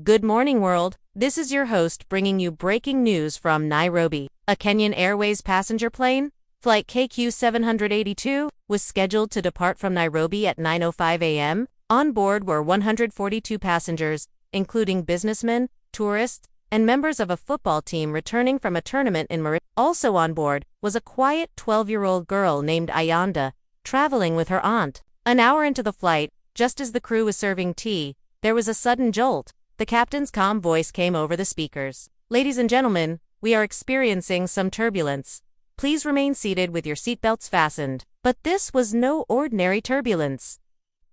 Good morning, world. This is your host bringing you breaking news from Nairobi. A Kenyan Airways passenger plane, Flight KQ-782, was scheduled to depart from Nairobi at 9:05 a.m. On board were 142 passengers, including businessmen, tourists, and members of a football team returning from a tournament in Mauritius. Also on board was a quiet 12-year-old girl named Ayanda, traveling with her aunt. An hour into the flight, just as the crew was serving tea, there was a sudden jolt. The captain's calm voice came over the speakers. "Ladies and gentlemen, we are experiencing some turbulence. Please remain seated with your seatbelts fastened." But this was no ordinary turbulence.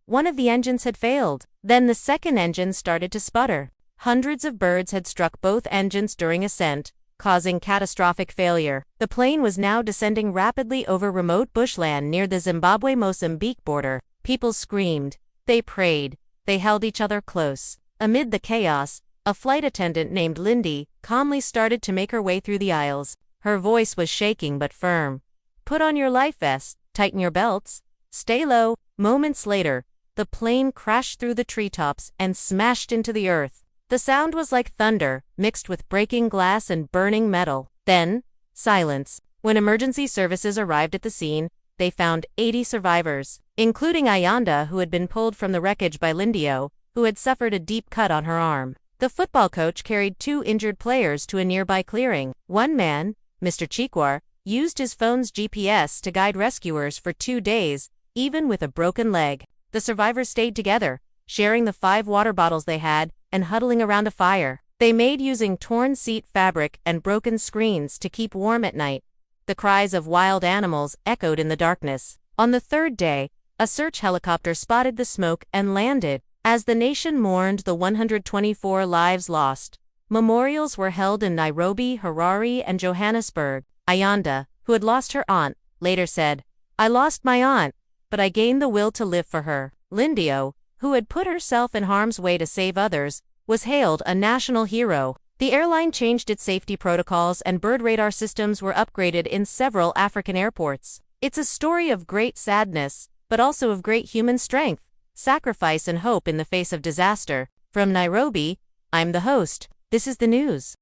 One of the engines had failed. Then the second engine started to sputter. Hundreds of birds had struck both engines during ascent, causing catastrophic failure. The plane was now descending rapidly over remote bushland near the Zimbabwe-Mozambique border. People screamed. They prayed. They held each other close. Amid the chaos, a flight attendant named Lindy calmly started to make her way through the aisles. Her voice was shaking but firm. "Put on your life vest, tighten your belts, stay low." Moments later, the plane crashed through the treetops and smashed into the earth. The sound was like thunder, mixed with breaking glass and burning metal. Then, silence. When emergency services arrived at the scene, they found 80 survivors, including Ayanda, who had been pulled from the wreckage by Lindio, who had suffered a deep cut on her arm. The football coach carried 2 injured players to a nearby clearing. One man, Mr. Chikwar, used his phone's GPS to guide rescuers for 2 days, even with a broken leg. The survivors stayed together, sharing the 5 water bottles they had and huddling around a fire. They made using torn seat fabric and broken screens to keep warm at night. The cries of wild animals echoed in the darkness. On the 3rd day, a search helicopter spotted the smoke and landed. As the nation mourned the 124 lives lost, memorials were held in Nairobi, Harare, and Johannesburg. Ayanda, who had lost her aunt, later said, "I lost my aunt, but I gained the will to live for her." Lindio, who had put herself in harm's way to save others, was hailed a national hero. The airline changed its safety protocols and bird radar systems were upgraded in several African airports. It's a story of great sadness, but also of great human strength, sacrifice and hope in the face of disaster. From Nairobi, I'm the host. This is the news.